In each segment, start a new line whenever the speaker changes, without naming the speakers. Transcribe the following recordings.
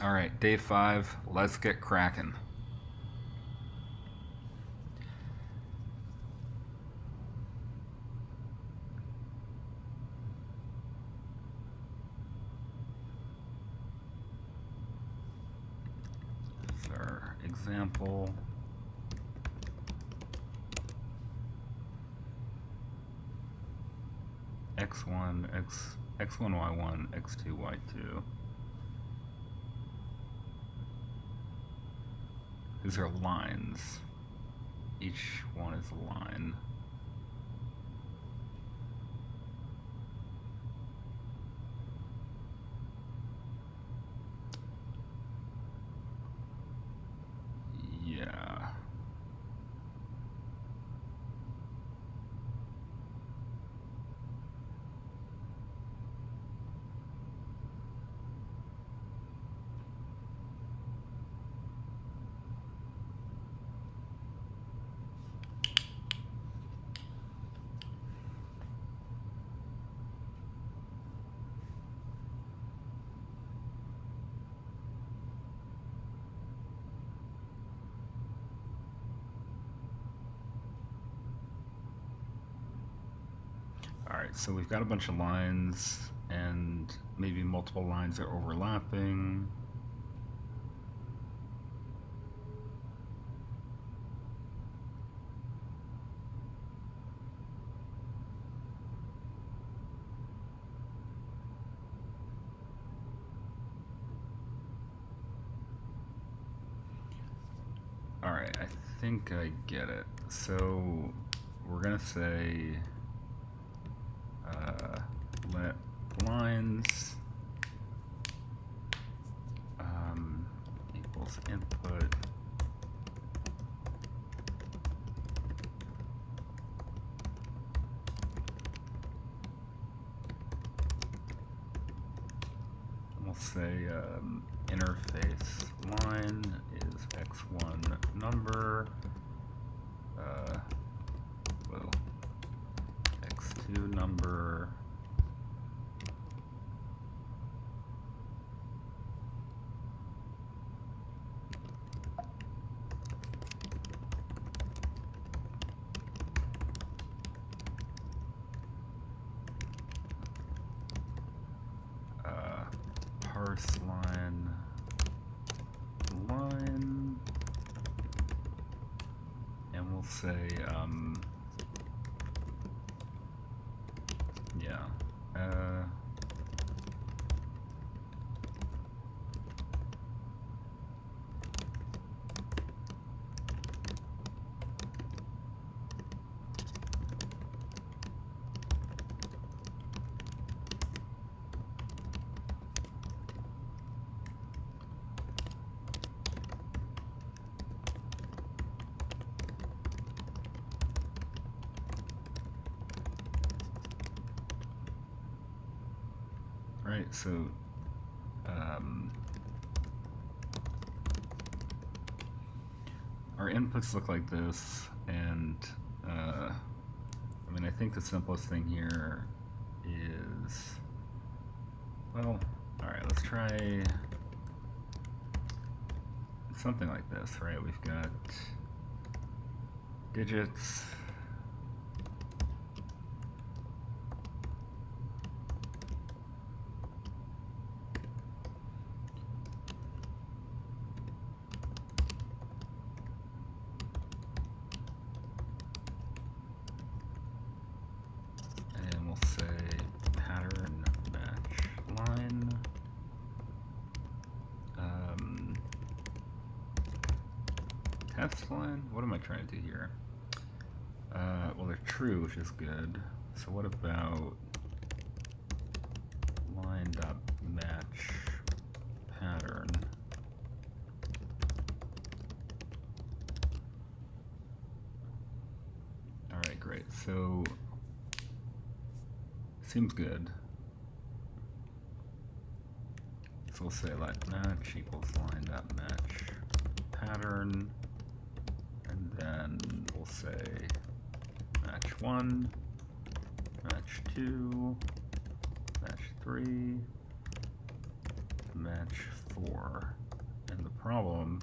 All right, day 5. Let's get cracking. This is our example. X1, X1, Y1, X2, Y2. These are lines. Each one is a line. Yeah. Alright, so we've got a bunch of lines, and maybe multiple lines are overlapping. Alright, I think I get it. So we're gonna say let lines equals input we'll say interface line is x1 number, x2 number, parse line, and we'll say, yeah, right, so our inputs look like this, and I mean, I think the simplest thing here is, well, alright, let's try something like this, right? We've got digits, and we'll say pattern match line. Test line? What am I trying to do here? Well, they're true, which is good. So what about line.match pattern? Alright, great. So seems good. So we'll say let match equals line.match pattern, and then we'll say match 1, match 2, match 3, match for, and the problem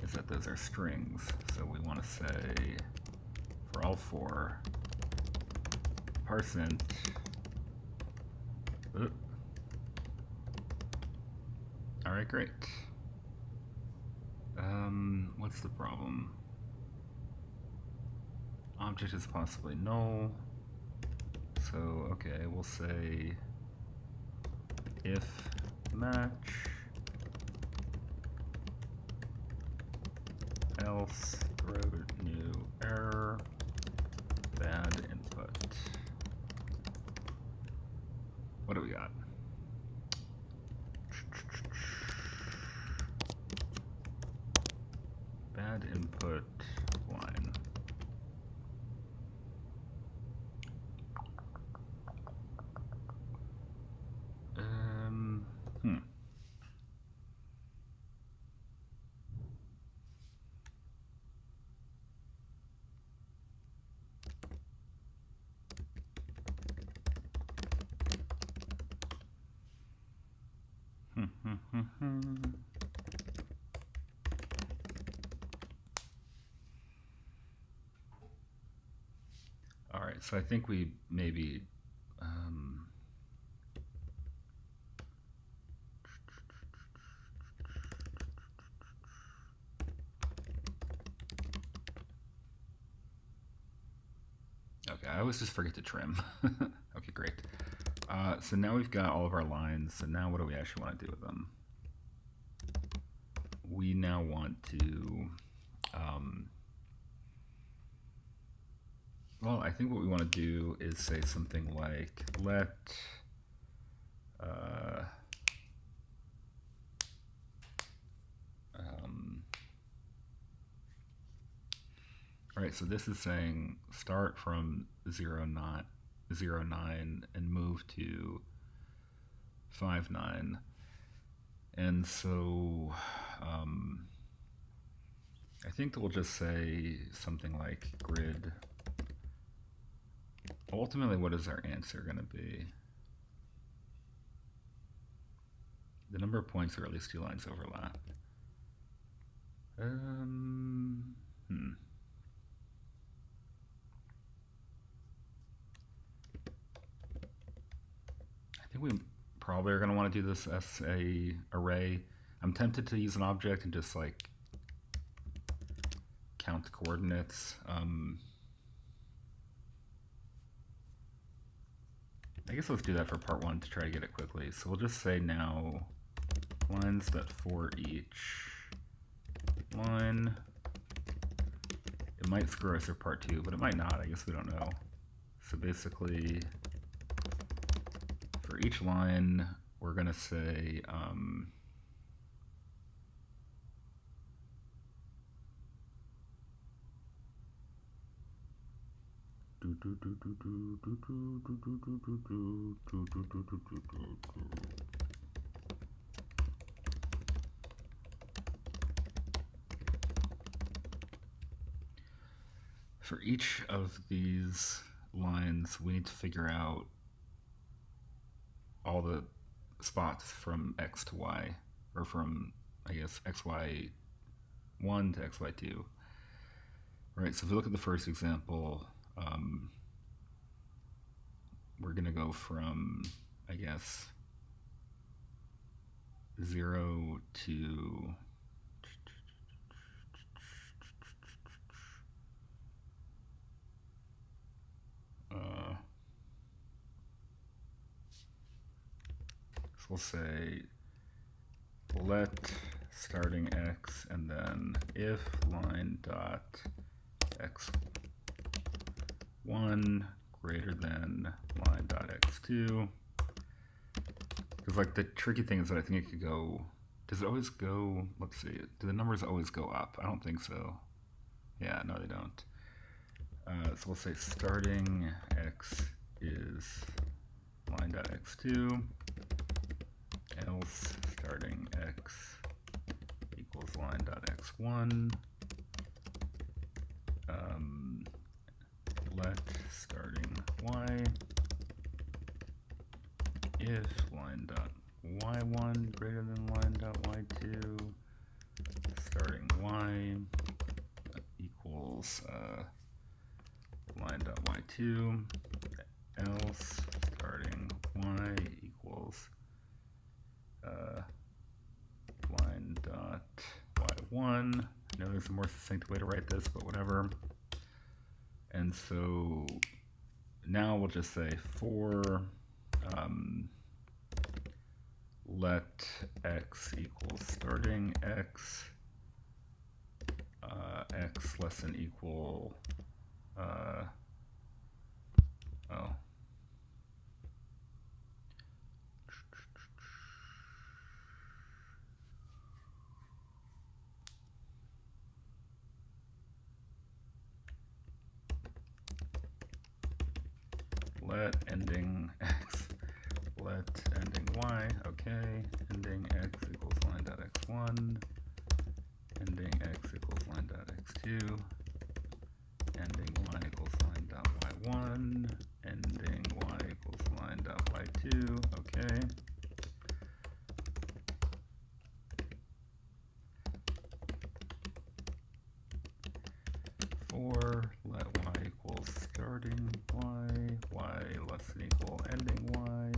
is that those are strings, so we want to say for all four, parse int, all right, great. What's the problem? Object is possibly null. So, okay, we'll say if match, else throw new error, bad input. What do we got? Bad input line. All right, so I think we maybe okay, I always just forget to trim. Okay, great. So now we've got all of our lines, so now what do we actually want to do with them? We now want to, well, I think what we want to do is say something like let all right, so this is saying start from 0, 9, and move to 5, 9. And so I think that we'll just say something like grid. Ultimately, what is our answer going to be? The number of points where at least two lines overlap. I think we probably are going to want to do this as a array. I'm tempted to use an object and just like count the coordinates. I guess let's do that for part one to try to get it quickly. So we'll just say now lines that for each line. It might screw us for part two, but it might not. I guess we don't know. So basically, for each line, we're going to say for each of these lines, we need to figure out all the spots from x to y, or from, I guess, xy1 to xy2. Right, so if we look at the first example, we're going to go from, I guess, 0 to so we'll say let starting x and then if line dot x1 greater than line dot x2. Because like the tricky thing is that I think it could go, does it always go, let's see, do the numbers always go up? I don't think so. Yeah, no they don't. So we'll say starting x is line dot x2, else starting x equals line dot x1, let starting y if line dot y1 greater than line.y2 starting y equals line.y2 else starting y equals line.y1. I know there's a more succinct way to write this, but whatever. And so now we'll just say for let x equals starting x, x less than equal, let ending x, let ending y, okay, ending x equals line.x1, ending x equals line.x2, ending y equals line.y1, ending y equals line.y2, okay. For let y equals starting y, y less than equal ending y,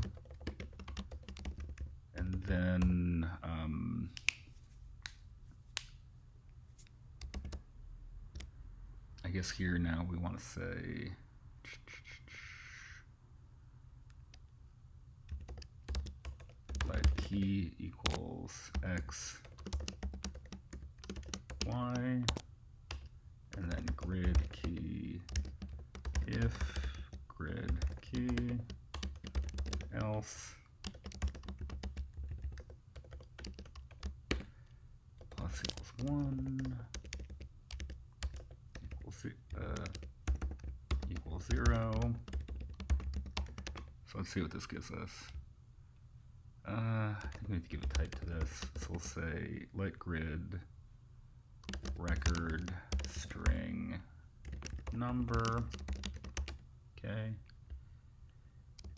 and then I guess here now we want to say let key equals x, y, and then grid key if grid key else plus equals 1 equals 0. So let's see what this gives us. I think we need to give a type to this. So we'll say let grid record string number, okay,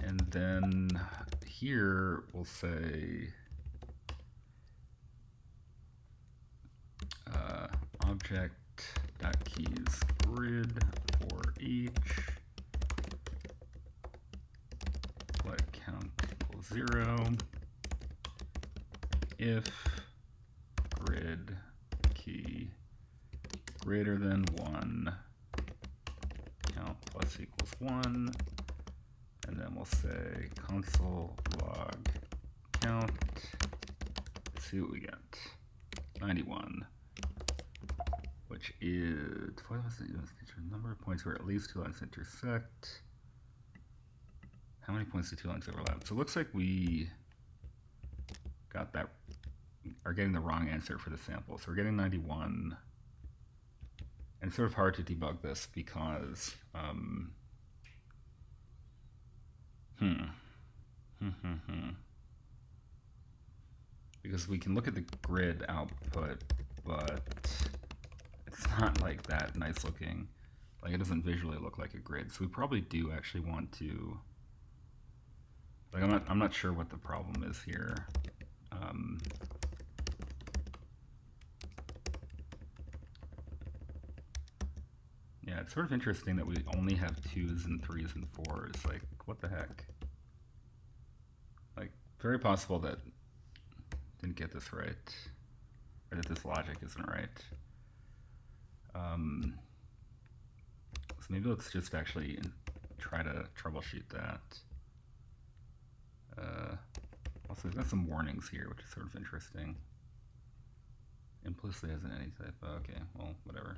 and then here we'll say object.keys grid for each, let count equals 0 if grid key greater than 1, count plus equals 1, and then we'll say console log count. Let's see what we get. 91, which is number of points where at least two lines intersect. How many points do two lines overlap? So it looks like we got that, are getting the wrong answer for the sample. So we're getting 91. And it's sort of hard to debug this because because we can look at the grid output, but it's not like that nice looking. Like it doesn't visually look like a grid. So we probably do actually want to, like I'm not sure what the problem is here. Yeah, it's sort of interesting that we only have 2s and 3s and 4s. Like, what the heck? Like, very possible that didn't get this right, or that this logic isn't right. So maybe let's just actually try to troubleshoot that. Also, we've got some warnings here, which is sort of interesting. Implicitly has an any type. Okay, well, whatever.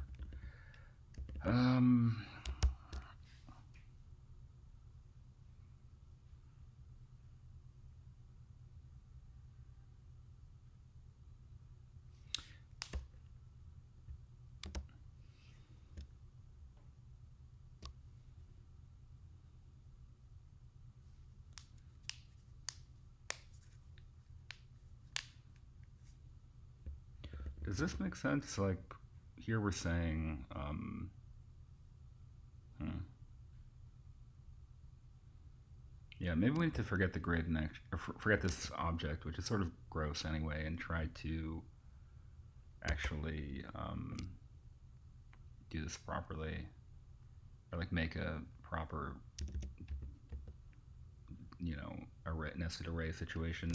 Does this make sense? Like, here we're saying, Yeah, maybe we need to forget the grid and forget this object, which is sort of gross anyway, and try to actually do this properly, or like make a proper, you know, array, nested array situation.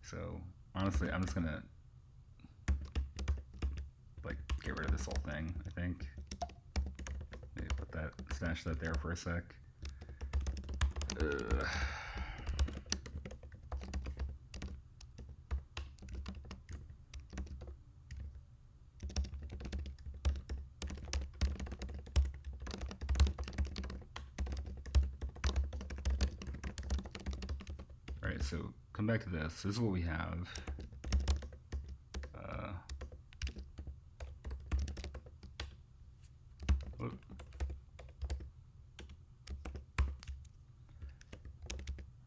So honestly, I'm just gonna like get rid of this whole thing. I think maybe stash that there for a sec. Alright, so come back to this. This is what we have.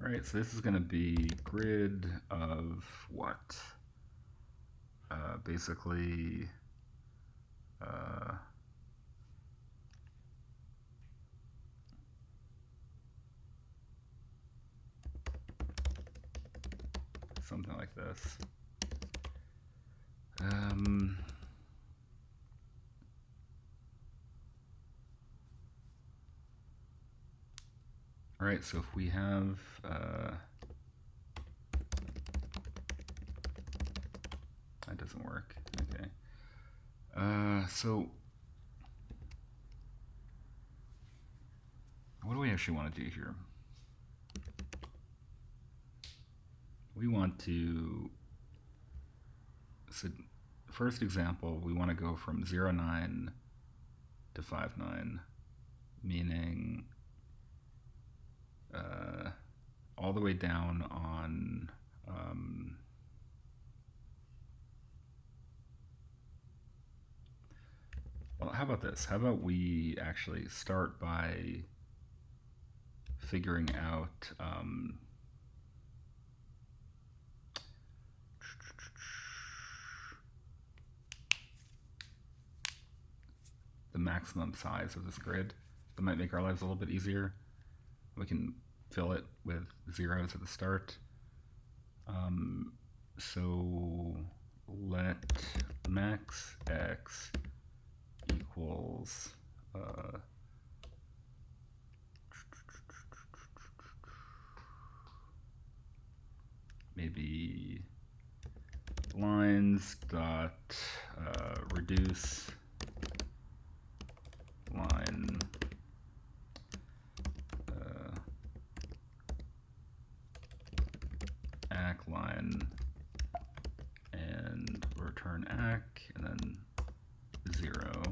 Alright, so this is going to be grid of what? Basically, something like this. All right, so if we have that doesn't work. Okay. So what do we actually want to do here? We want to, so first example, we want to go from 0,9 to 5,9, meaning all the way down on well, how about this? How about we actually start by figuring out the maximum size of this grid. That might make our lives a little bit easier. We can fill it with zeros at the start. So let max x equals maybe lines dot reduce line ack line and return ack and then 0,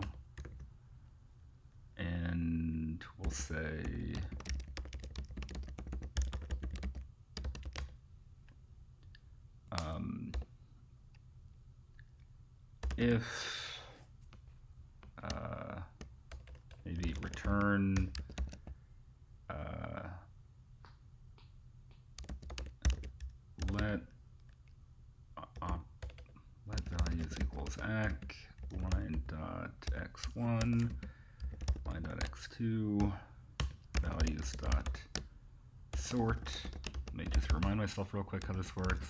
and we'll say if maybe return let values equals ack line dot x1 line dot x2 values dot sort. Let me just remind myself real quick how this works.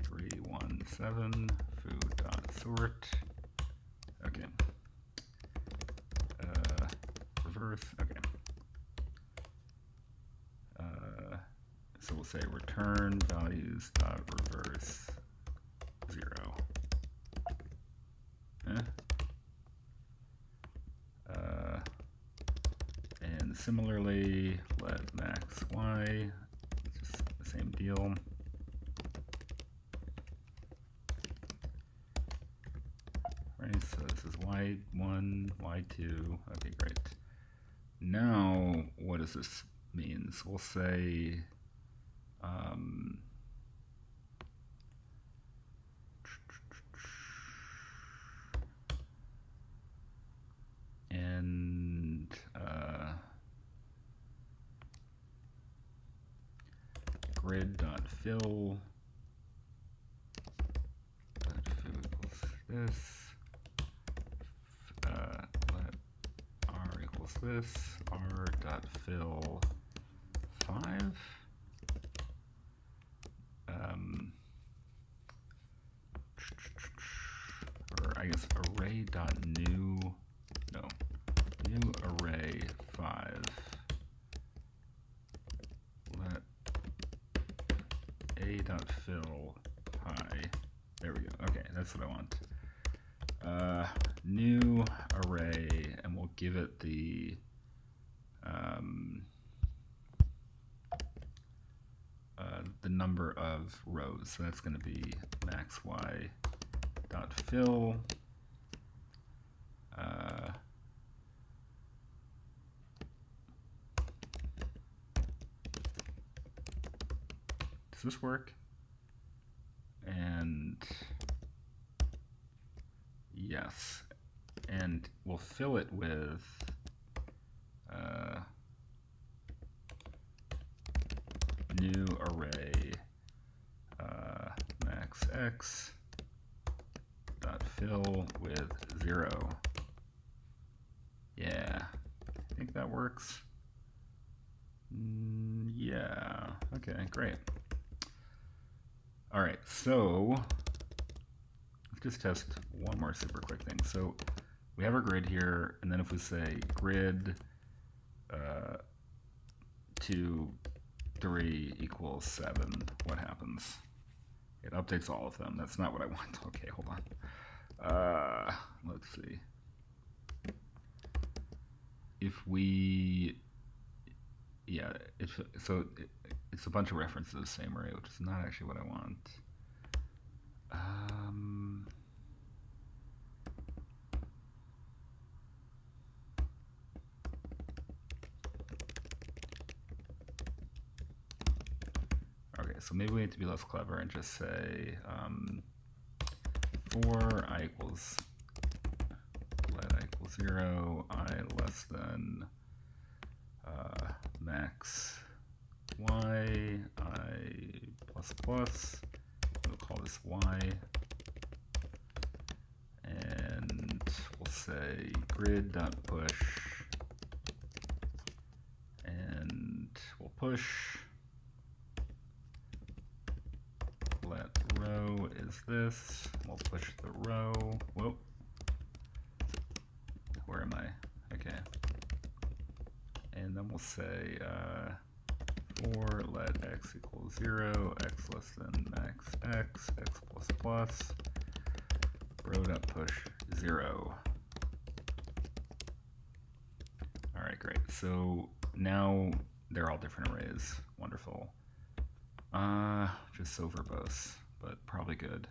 317 food dot sort. Okay. Reverse. Okay. So we'll say return values dot reverse 0. And similarly, let max y, just the same deal. Right, so this is y1, y2. Okay, great. Now, what does this mean? So we'll say and grid.fill equals this, let r equals equals this, r.fill 5. Or I guess array.new, no, new array 5. Let a.fill high. There we go. Okay, that's what I want. New array, and we'll give it the number of rows. So that's going to be max y dot fill. Does this work? And yes, and we'll fill it with new array max x dot fill with 0. Yeah, I think that works. Yeah, okay, great. All right, so let's just test one more super quick thing. So we have our grid here, and then if we say grid 2, 3 equals 7, what happens? It updates all of them. That's not what I want. Okay, hold on. Let's see. If we, yeah, it's a bunch of references to the same array, which is not actually what I want. Okay, so maybe we need to be less clever and just say for I equals, let I equals 0, I less than max y, I plus plus, we'll call this y, and we'll say grid.push, and we'll push, let row is this, we'll push the row, whoa, where am I? Okay. And then we'll say for let x equals 0, x less than max x, x plus plus, row.push 0. All right, great. So now they're all different arrays. Wonderful. Just so verbose, but probably good.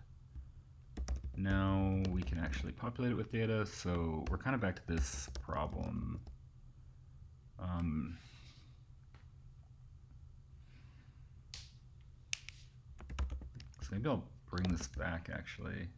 Now we can actually populate it with data. So we're kind of back to this problem. So maybe I'll bring this back actually.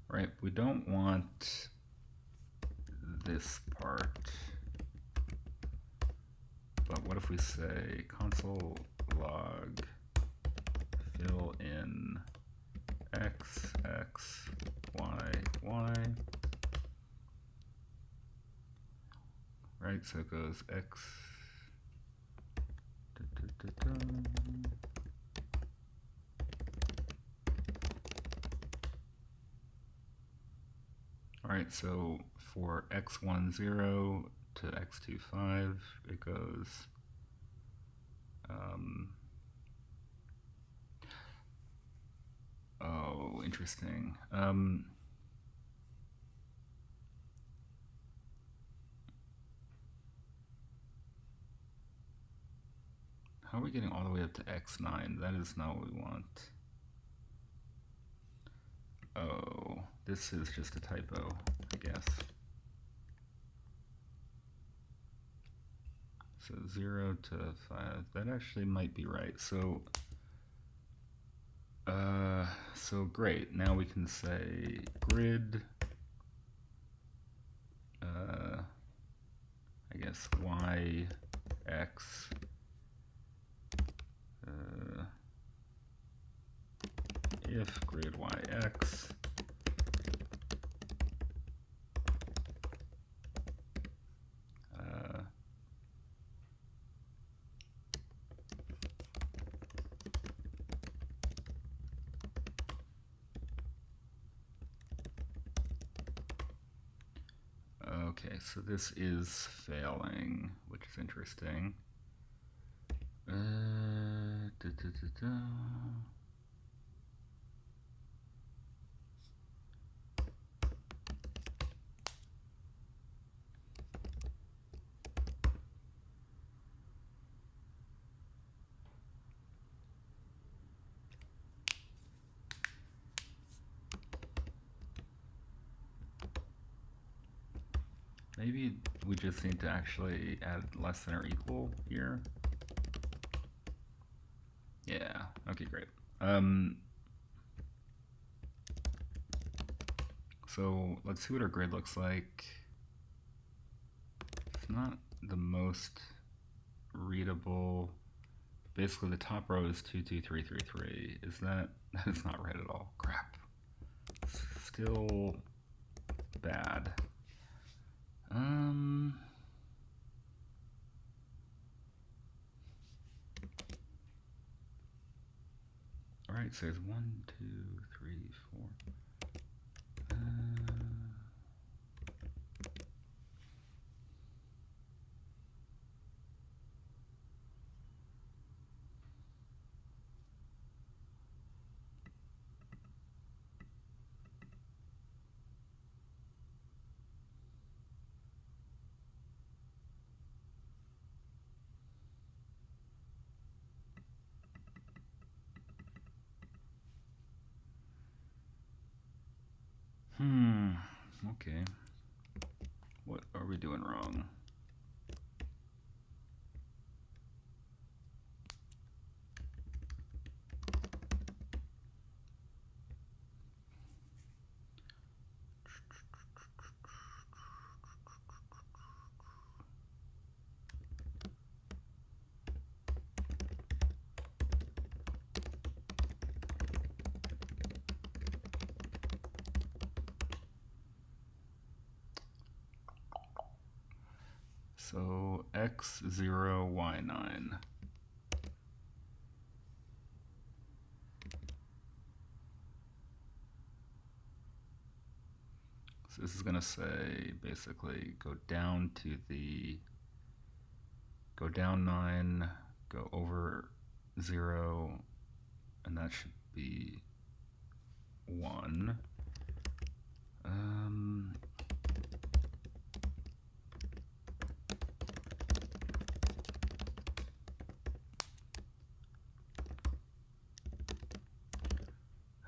Right, we don't want this part, but what if we say console log fill in x, x, y, y, right, so it goes x, all right, so for x10 to x25, it goes oh, interesting. How are we getting all the way up to x9? That is not what we want. Oh, this is just a typo, I guess. So 0 to 5, that actually might be right. So great. Now we can say grid minus y x if grid yx okay, so this is failing, which is interesting. Maybe we just need to actually add less than or equal here. Yeah, okay, great. So let's see what our grid looks like. It's not the most readable. Basically, the top row is 2, 2, 3, 3, 3. Is that is not right at all? Crap. Still bad. All right, so there's 1, 2, 3, 4. Okay. What are we doing wrong? So x0, y9. So this is going to say basically go down 9, go over 0, and that should be 1.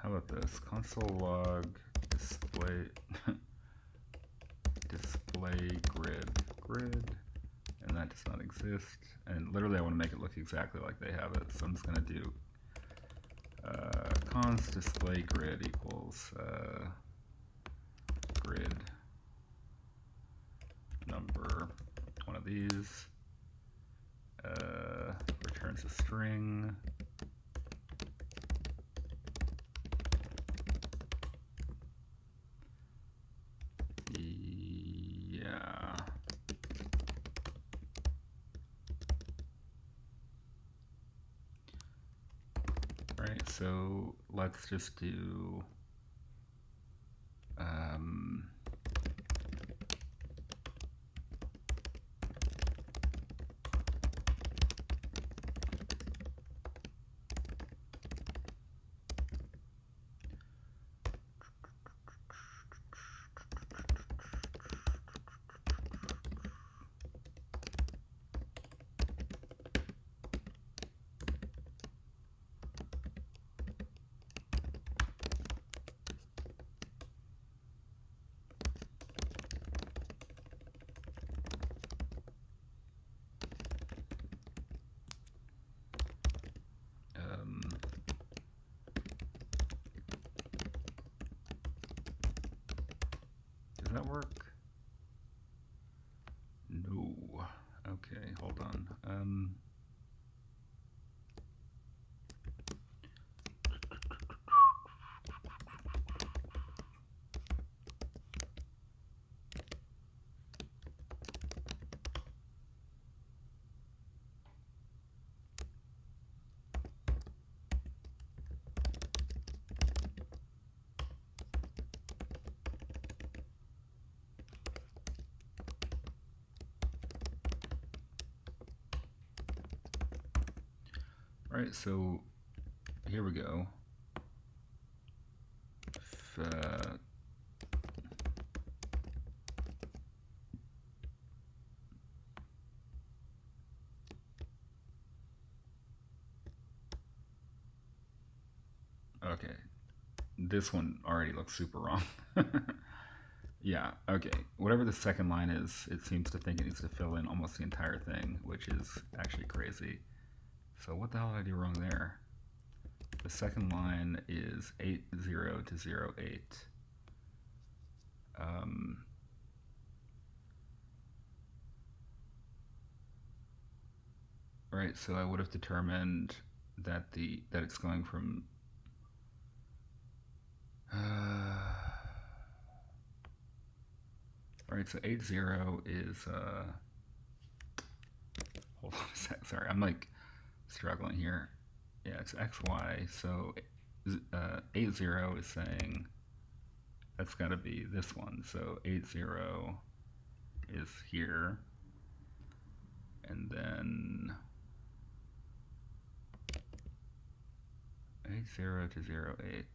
How about this? Console log display grid, and that does not exist. And literally I want to make it look exactly like they have it, so I'm just going to do const display grid equals grid number, one of these, returns a string. Yeah. Right, so let's just do does that work? No. Okay, hold on. All right, so here we go. Okay, this one already looks super wrong. Yeah, okay. Whatever the second line is, it seems to think it needs to fill in almost the entire thing, which is actually crazy. So what the hell did I do wrong there? The second line is 80 to 08. Right, so I would have determined that it's going from all right, so 80 is hold on a sec. Sorry, I'm like struggling here. Yeah, it's XY. So 80 is saying that's got to be this one. So 80 is here, and then 80 to 08.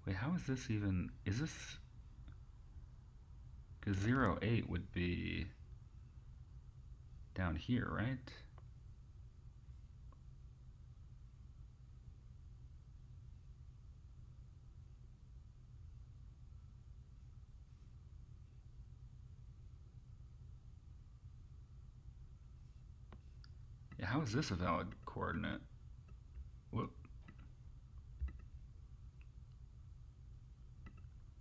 Wait, how is this even? Is this? Because 08 would be down here, right? Yeah, how is this a valid coordinate? Whoop.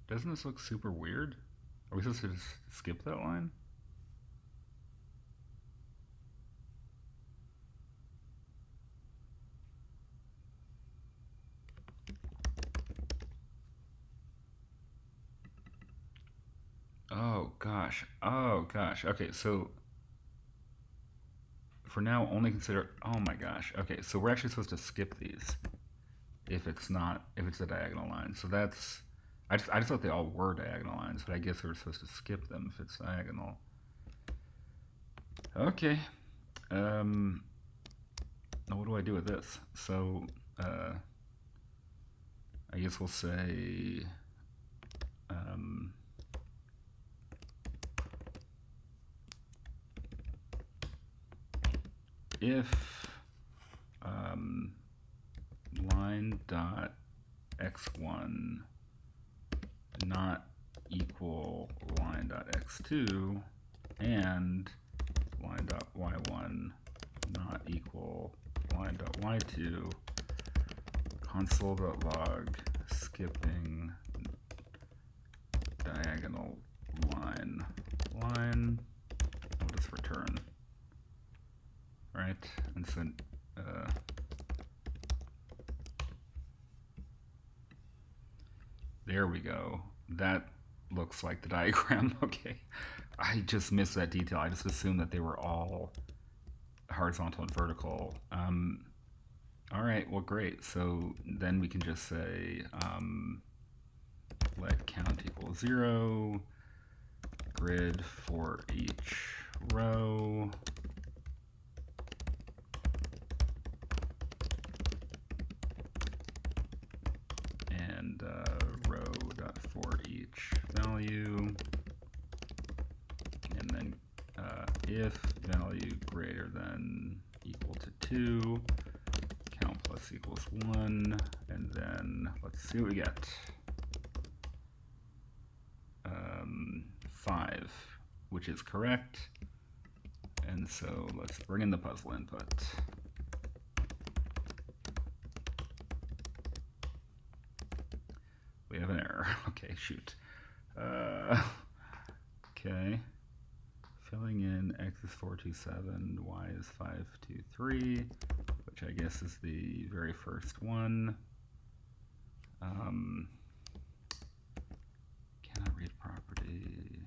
Doesn't this look super weird? Are we supposed to just skip that line? Oh gosh. Oh gosh. Okay, so for now, only consider. Oh my gosh. Okay, so we're actually supposed to skip these if it's not if it's a diagonal line. So that's. I just thought they all were diagonal lines, but I guess we're supposed to skip them if it's diagonal. Okay. Now what do I do with this? So I guess we'll say. If line dot x1 not equal line dot x2 and line dot y1 not equal line dot y2, console.log skipping diagonal line. We'll just return, right? And so there we go. That looks like the diagram. Okay, I just missed that detail. I just assumed that they were all horizontal and vertical. All right, well, great. So then we can just say let count equal 0, grid for each row, and row dot for each value, and then if value greater than equal to 2, count plus equals 1, and then let's see what we get. 5, which is correct. And so let's bring in the puzzle input. We have an error. Okay, shoot. Okay. filling in x is 427, y is 523, which I guess is the very first one. Cannot read property.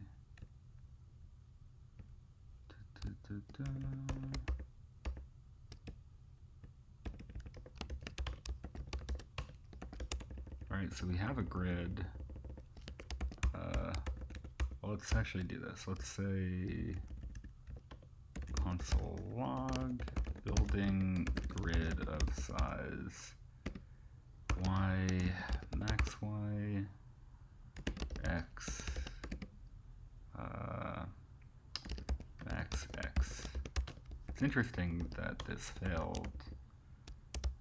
Alright, so we have a grid. Well, let's actually do this. Let's say console log building grid of size y, max y, x, max x. It's interesting that this failed.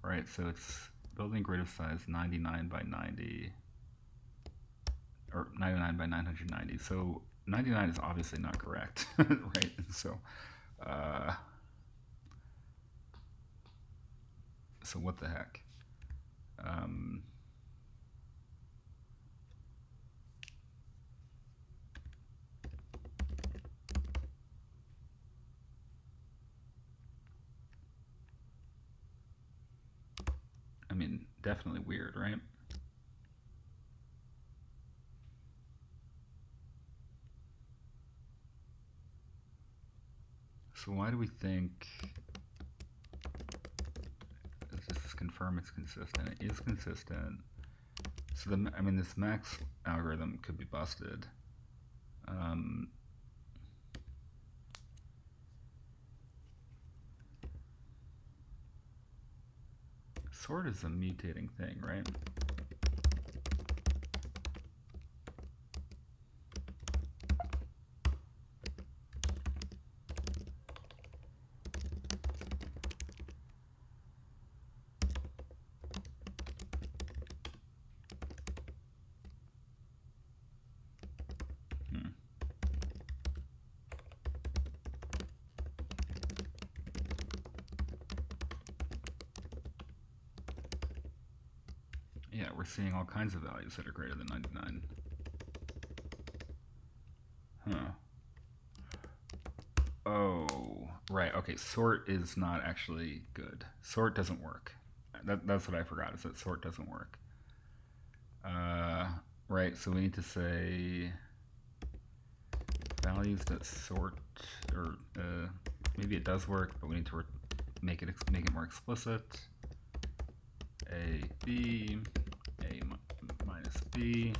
Right, so it's building grid of size 99 by 90, or 99 by 990. So 99 is obviously not correct, right? So what the heck? I mean, definitely weird, right? So why do we think, let's just confirm it's consistent. It is consistent. So I mean, this max algorithm could be busted. Sort is a mutating thing, right? Yeah, we're seeing all kinds of values that are greater than 99. Huh. Oh, right. Okay, sort is not actually good. Sort doesn't work. That's what I forgot, is that sort doesn't work. Right, so we need to say values that sort, or maybe it does work, but we need to make it more explicit. A, B, A minus B.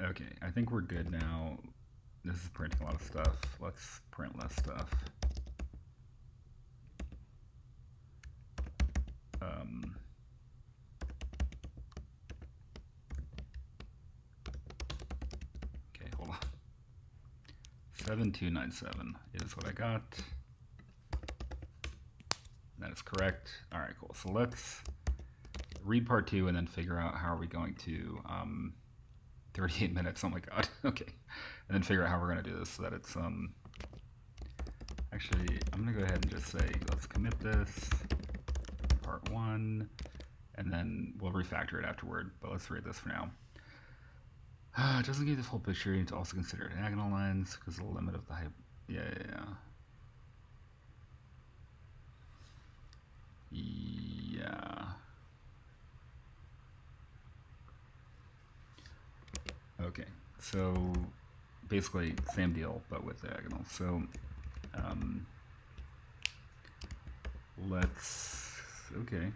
Okay, I think we're good now. This is printing a lot of stuff. Let's print less stuff. Okay, hold on. 7297 is what I got. That is correct. All right, cool. So let's read part 2 and then figure out how are we going to 38 minutes. Oh my god. Okay. And then figure out how we're going to do this so that it's actually, I'm going to go ahead and just say let's commit this part 1 and then we'll refactor it afterward, but let's read this for now. It doesn't give the full picture. You need to also consider diagonal lines because of the limit of the height. Yeah. Okay, so basically same deal, but with diagonals. So okay.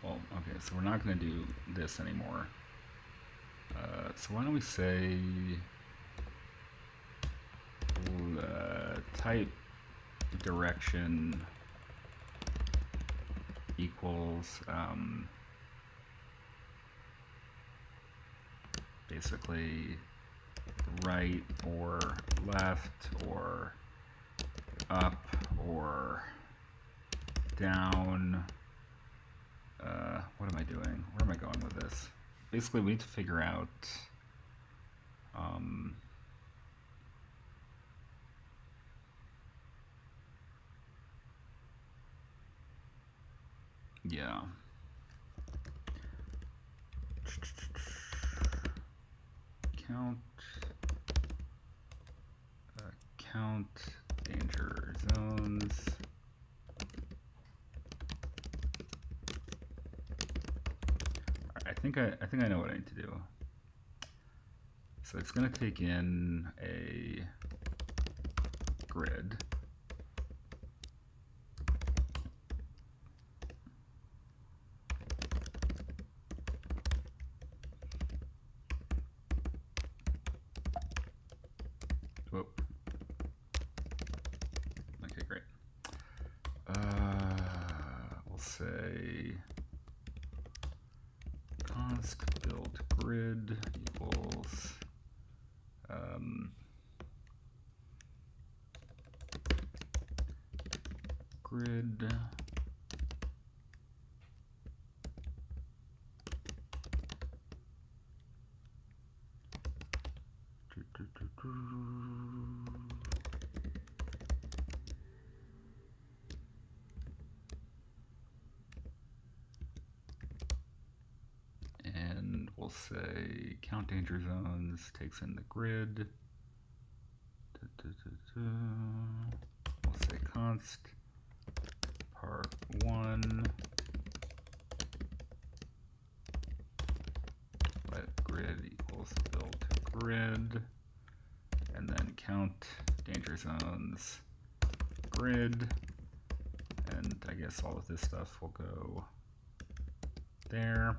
Well, okay, so we're not going to do this anymore. So why don't we say type direction equals basically right or left or up or down, what am I doing? Where am I going with this? Basically, we need to figure out, yeah. Count danger zones. I think I know what I need to do. So it's going to take in a grid. Whoop. Okay, great. We'll say const build grid equals grid and we'll say count danger zones takes in the grid. We'll say const part 1 let grid equals build grid, and then count danger zones grid, and I guess all of this stuff will go there.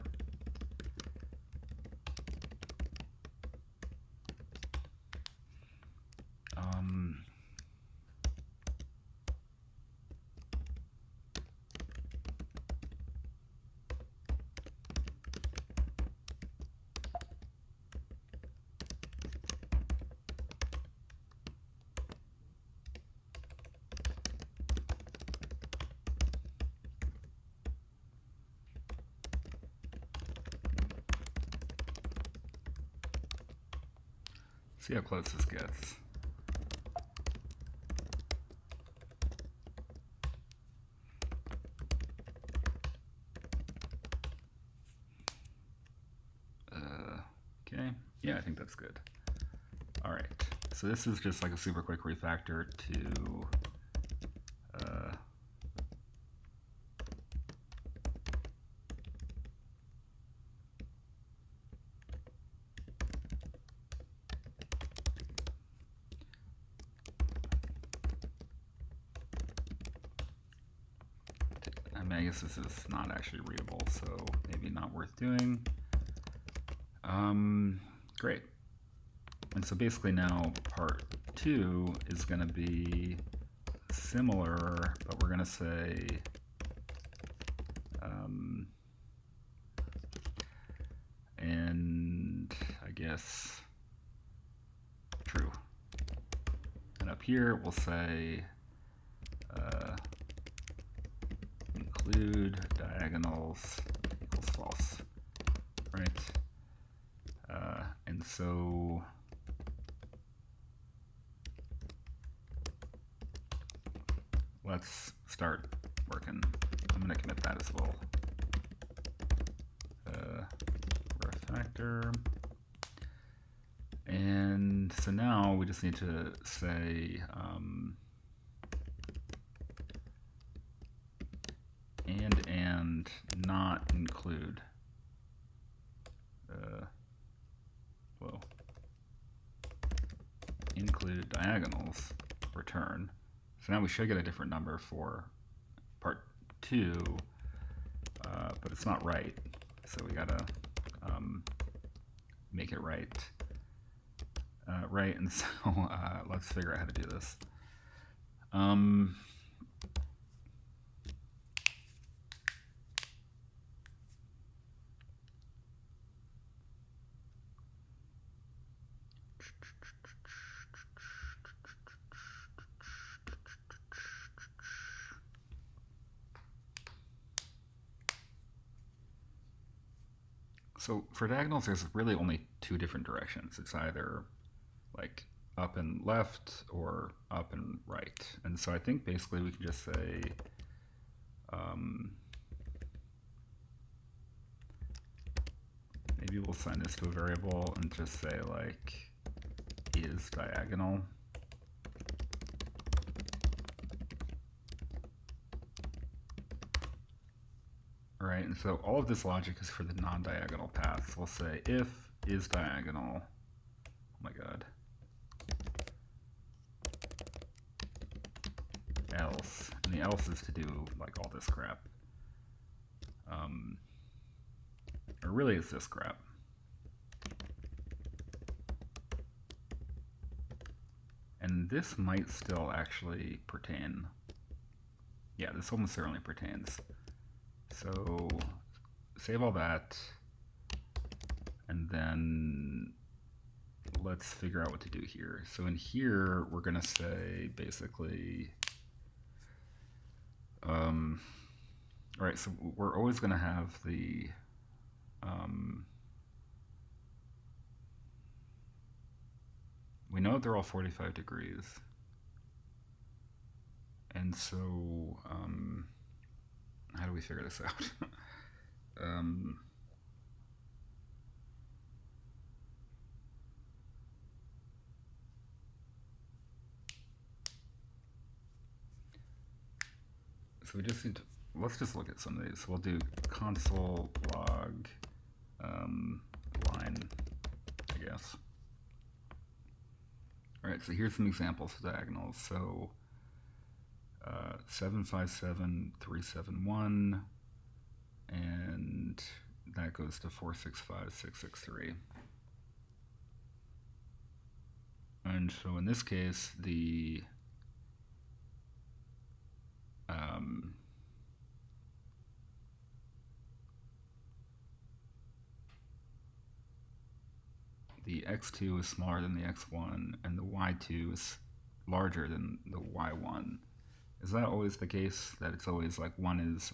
See how close this gets. Okay, yeah, I think that's good. All right, so this is just like a super quick refactor to I guess this is not actually readable, so maybe not worth doing. Great. And so basically now part 2 is going to be similar, but we're going to say and I guess true. And up here we'll say include diagonals equals false, right? And so let's start working. I'm going to commit that as well. Refactor. And so now we just need to say and not include. Include diagonals return. So now we should get a different number for part 2, but it's not right. So we gotta make it right. Right, and so let's figure out how to do this. So for diagonals, there's really only two different directions. It's either like up and left or up and right. And so I think basically we can just say maybe we'll assign this to a variable and just say like is diagonal. All right, and so all of this logic is for the non-diagonal paths. We'll say if is diagonal. Oh my god. Else, and the else is to do like all this crap. Or really it's this crap. And this might still actually pertain. Yeah, this almost certainly pertains. So save all that, and then let's figure out what to do here. So in here, we're gonna say basically, all right, so we're always gonna have the, we know they're all 45 degrees. And so, how do we figure this out? So we just need to, let's just look at some of these. We'll do console log line, I guess. All right, so here's some examples of diagonals. So 757,371, and that goes to 465,663. And so in this case, the x2 is smaller than the x1, and the y2 is larger than the y1. Is that always the case? That it's always like one is,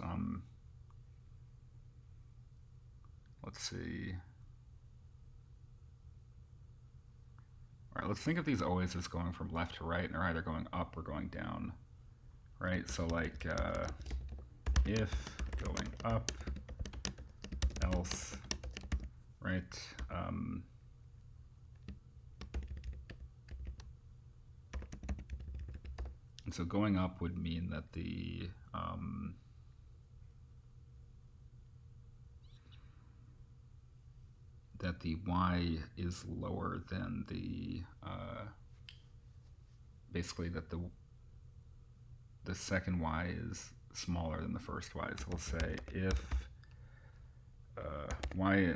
let's see. All right, let's think of these always as going from left to right, and they're either going up or going down, right? So like if going up, else, right? And so going up would mean that the y is lower than the basically that the second y is smaller than the first y. So we'll say if y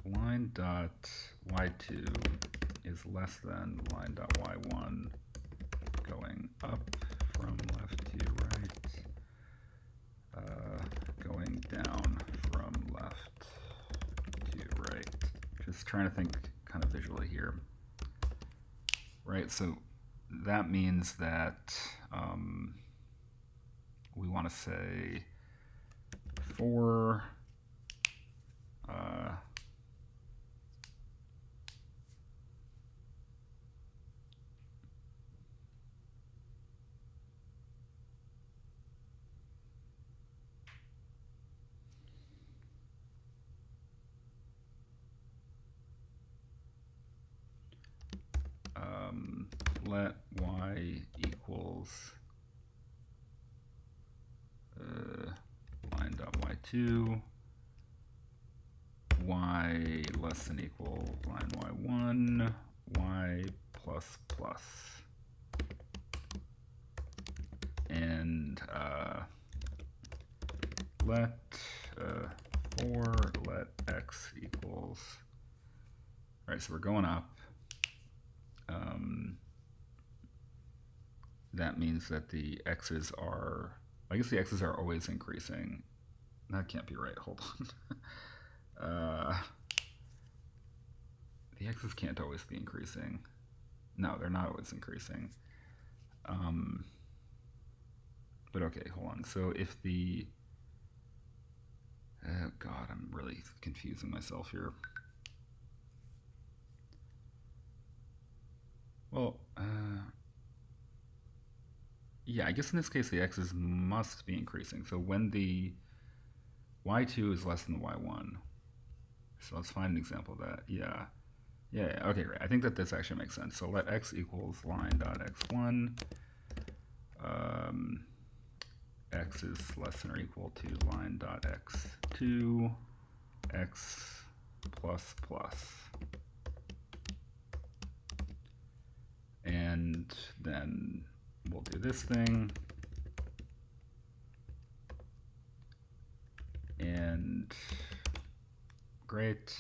line dot y2 is less than line dot y1 going up from left to right, going down from left to right. Just trying to think kind of visually here. Right, so that means that we want to say for let y equals line dot y2, y less than equal line y1, y plus plus, and let let x equals, all right, so we're going up. That means that the x's are, I guess the x's are always increasing. That can't be right, hold on. The x's can't always be increasing. No, they're not always increasing. But okay, hold on. So if the, oh God, I'm really confusing myself here. Well, yeah, I guess in this case the x's must be increasing. So when the y2 is less than the y1, so let's find an example of that. Yeah, okay, right. I think that this actually makes sense. So let x equals line dot x1. X is less than or equal to line dot x2, x plus plus. And then we'll do this thing. And great.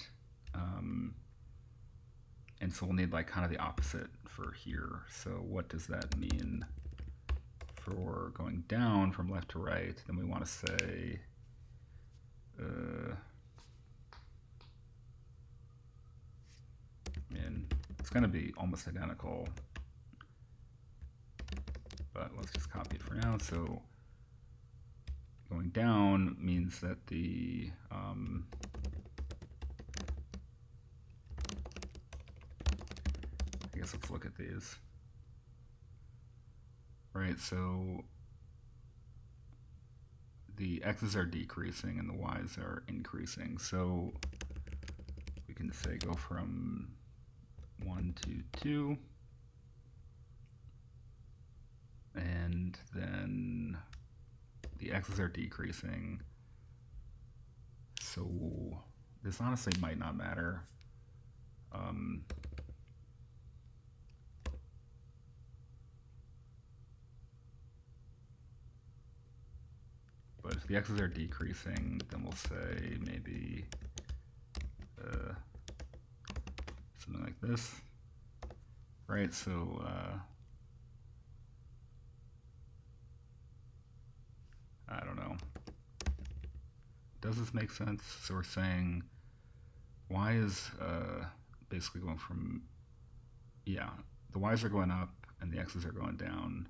And so we'll need like kind of the opposite for here. So what does that mean for going down from left to right? Then we want to say and it's going to be almost identical, but let's just copy it for now. So going down means that the I guess let's look at these. Right, so the x's are decreasing and the y's are increasing. So we can say go from 1 to 2. And then the x's are decreasing. So this honestly might not matter. But if the x's are decreasing, then we'll say maybe something like this. Right, so I don't know. Does this make sense? So we're saying y is basically going from, yeah, the y's are going up and the x's are going down.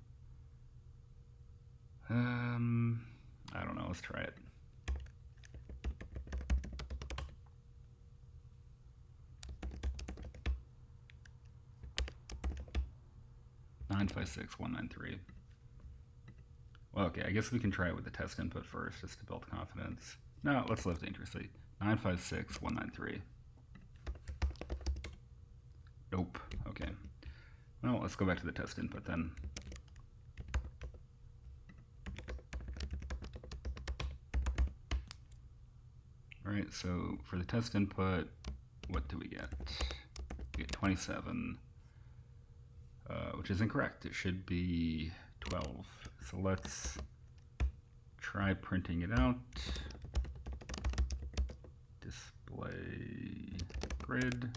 I don't know, let's try it. Nine five six one nine three. Well, okay, I guess we can try it with the test input first, just to build confidence. No, let's live dangerously. 956 193. Nope. Okay. Well, let's go back to the test input then. Alright, so for the test input, what do we get? We get 27, which is incorrect. It should be 12. So let's try printing it out. Display grid.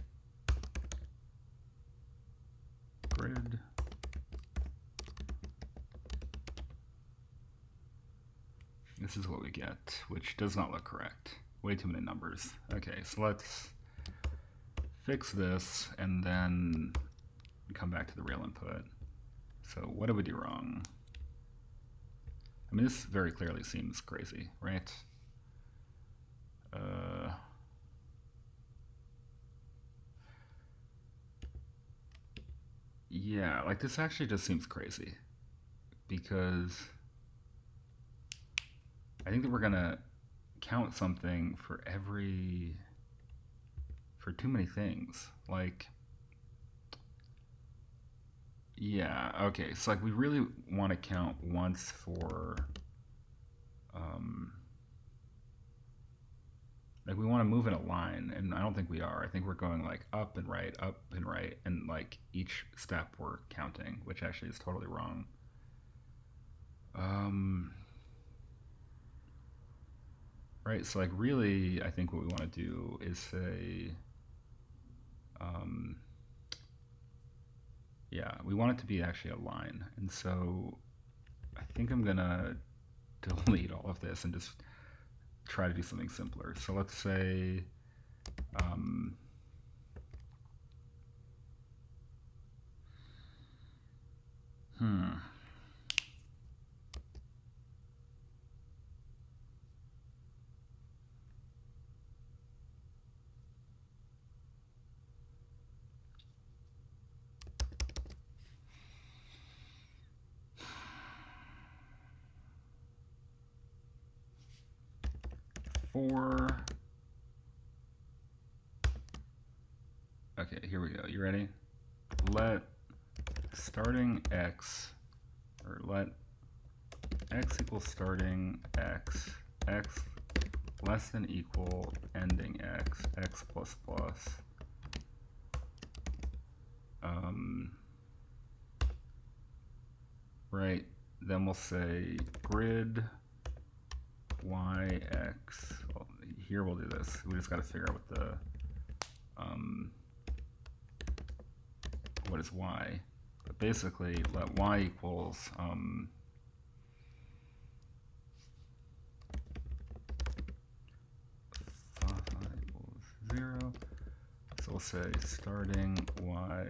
This is what we get, which does not look correct. Way too many numbers. Okay, so let's fix this and then come back to the real input. So what did we do wrong? I mean, this very clearly seems crazy, right? Yeah, like this actually just seems crazy because I think that we're gonna count something for too many things. Like, yeah, okay, so like we really want to count once for like we want to move in a line, and I don't think we are. I think we're going like up and right, and like each step we're counting, which actually is totally wrong. Right, so like really, I think what we want to do is say, yeah, we want it to be actually a line, and so I think I'm gonna delete all of this and just try to do something simpler. So let's say, for, okay, here we go. You ready? Let starting x, or let x equal starting x, x less than equal ending x, x plus plus. Right, then we'll say grid yx. Well, here we'll do this. We just got to figure out what is y. But basically, let y equals equals 0. So we'll say starting y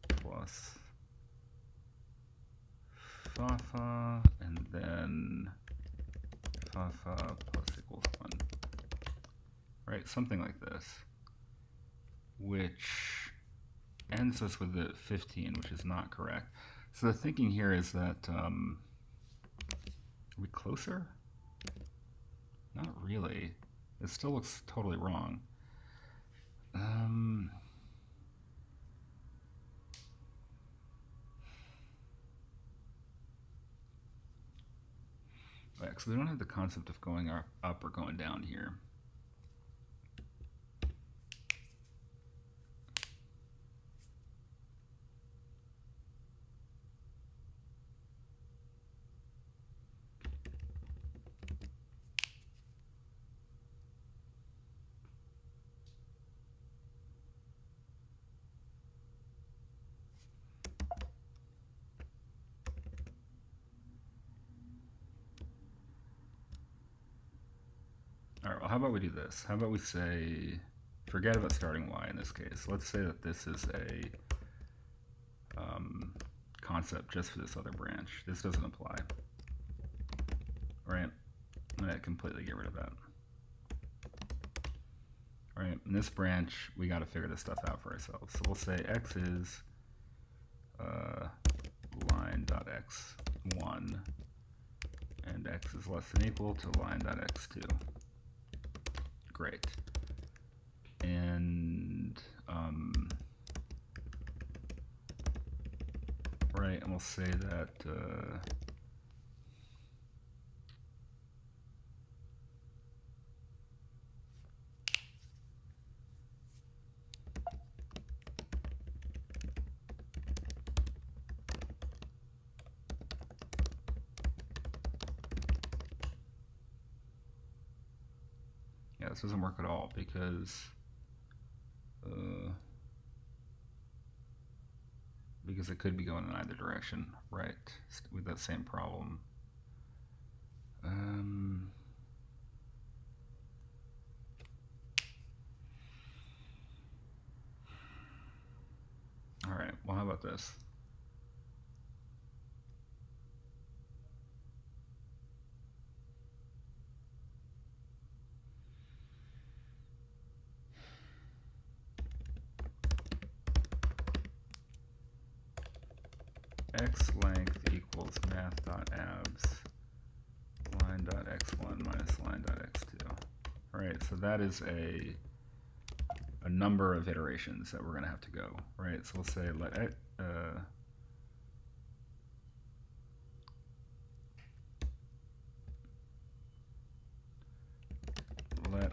plus fa, and then fa plus equals 1. Right, something like this, which ends us with the 15, which is not correct. So the thinking here is that, are we closer? Not really. It still looks totally wrong. Right, so we don't have the concept of going up or going down here. All right, well, how about we do this? How about we say, forget about starting y in this case. Let's say that this is a concept just for this other branch. This doesn't apply. Right? I'm going to completely get rid of that. Right? In this branch, we got to figure this stuff out for ourselves. So we'll say x is line.x1, and x is less than equal to line.x2. Great. And right, and we'll say that yeah, this doesn't work at all because it could be going in either direction, right? With that same problem. All right, well, how about this? X length equals math.abs line.x1 minus line.x2. All right, so that is a number of iterations that we're going to have to go, right? So we'll say let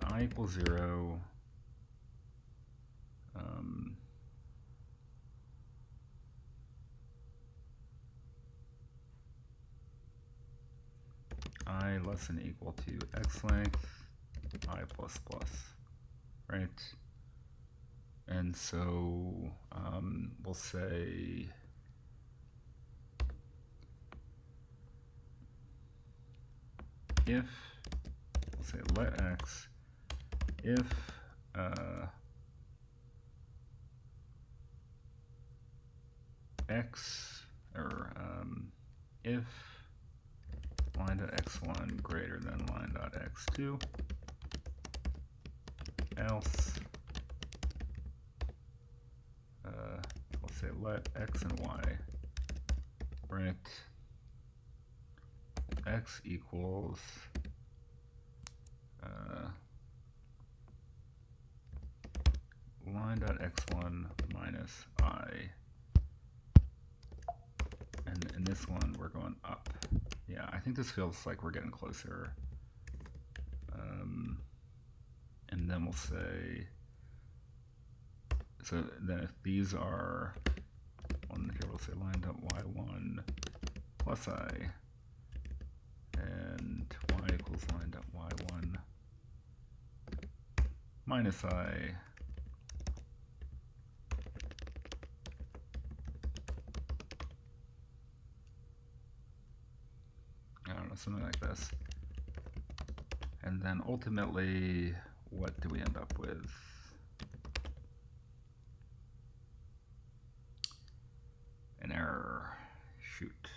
I equal 0, I less than equal to x length, I plus plus, right? And so we'll say if, we'll say let x, if x, or if line.x1 greater than line.x2, else we'll say let x and y, right, x equals line.x1 minus I. And in this one, we're going up. Yeah, I think this feels like we're getting closer. And then we'll say, so then if these are, here we'll say line.y1 plus I, and y equals line.y1 minus I. I don't know, something like this. And then ultimately, what do we end up with? An error. Shoot.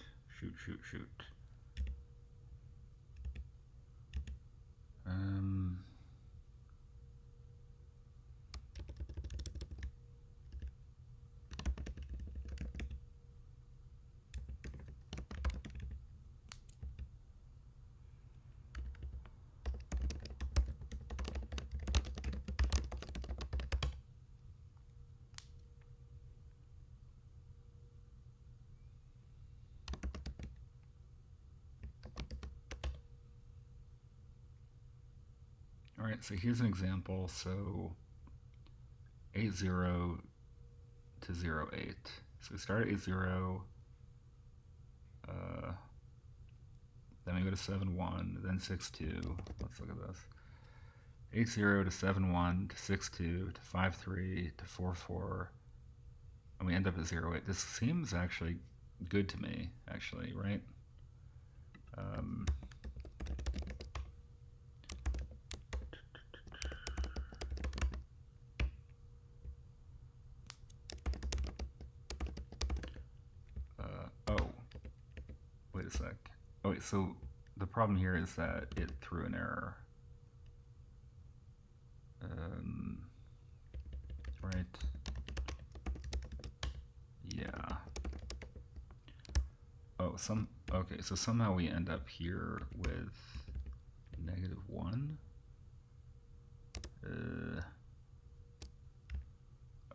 All right, so here's an example. So 80 to 08. So we start at 80, then we go to 71, then 62. Let's look at this. 80 to 71 to 62 to 53 to 44, and we end up at 08. This seems actually good to me, actually, right? Oh, wait a sec. Oh wait, so the problem here is that it threw an error. Right? Yeah. Oh, okay, so somehow we end up here with -1.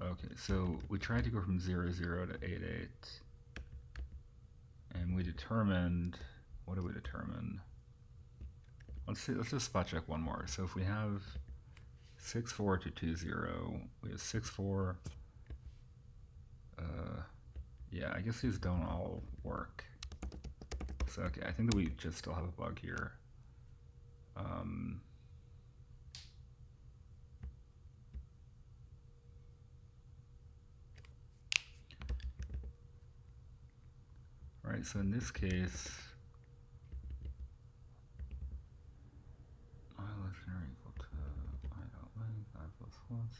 Okay, so we tried to go from 00 to 88, and we determined, what did we determine? Let's just spot check one more. So if we have 64 to 20, we have 64. Yeah, I guess these don't all work. So okay, I think that we just still have a bug here. Right, so in this case, I less than or equal to I dot length, I plus plus.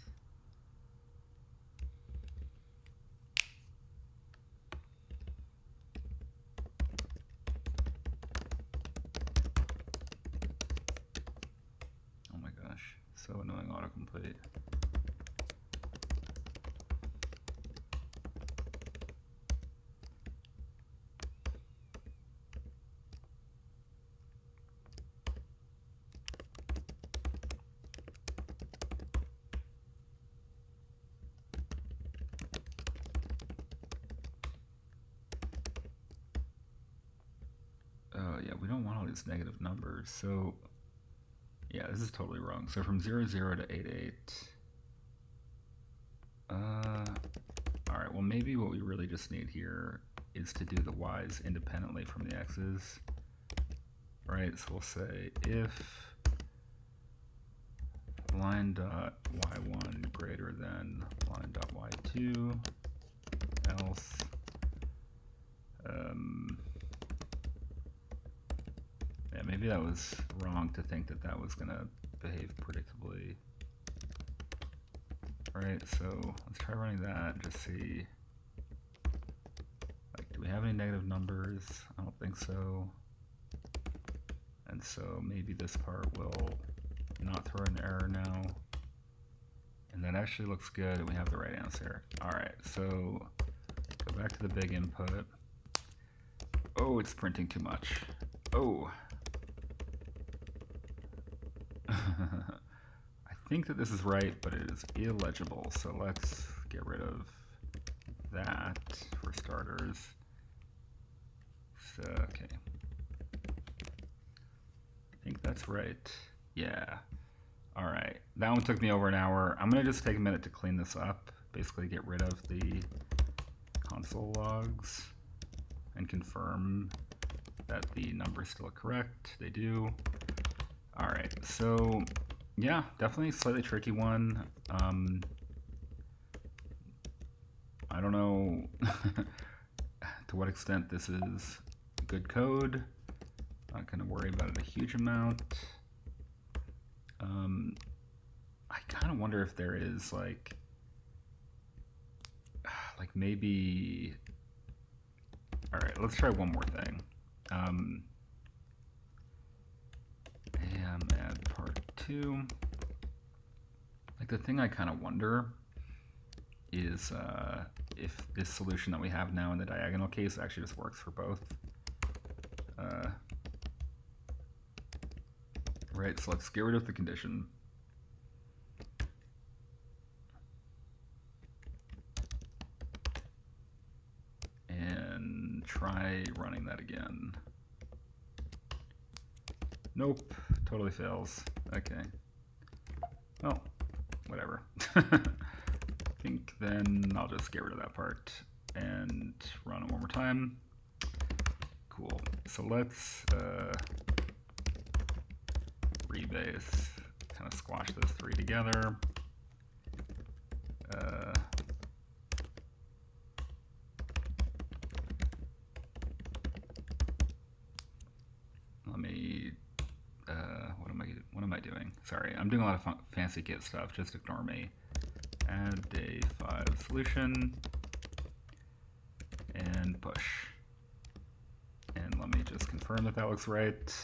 Oh my gosh, so annoying autocomplete. Oh yeah, we don't want all these negative numbers. So yeah, this is totally wrong. So from 00 to 88. Alright, well maybe what we really just need here is to do the y's independently from the x's. Right, so we'll say if line.y1 greater than line.y2, else yeah, maybe that was wrong to think that that was going to behave predictably. Alright, so let's try running that and just see, like, do we have any negative numbers? I don't think so. And so maybe this part will not throw an error now. And that actually looks good, and we have the right answer. Alright, so go back to the big input. Oh, it's printing too much. Oh. I think that this is right, but it is illegible. So let's get rid of that for starters. So, okay. I think that's right. Yeah. All right. That one took me over an hour. I'm going to just take a minute to clean this up. Basically get rid of the console logs and confirm that the numbers still are correct. They do. All right. So, yeah, definitely a slightly tricky one. I don't know to what extent this is good code. Not going to worry about it a huge amount. I kind of wonder if there is like maybe. All right, let's try one more thing. Am add part 2. Like the thing I kind of wonder is if this solution that we have now in the diagonal case actually just works for both. Right, so let's get rid of the condition. And try running that again. Nope, totally fails. Okay. Well, whatever. I think then I'll just get rid of that part and run it one more time. Cool. So let's rebase, kind of squash those 3 together. Let me, what am I doing? Sorry, I'm doing a lot of fancy Git stuff, just ignore me. Add day 5 solution, and push. And let me just confirm that that looks right.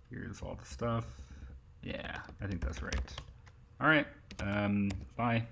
Here's all the stuff. Yeah, I think that's right. All right, bye.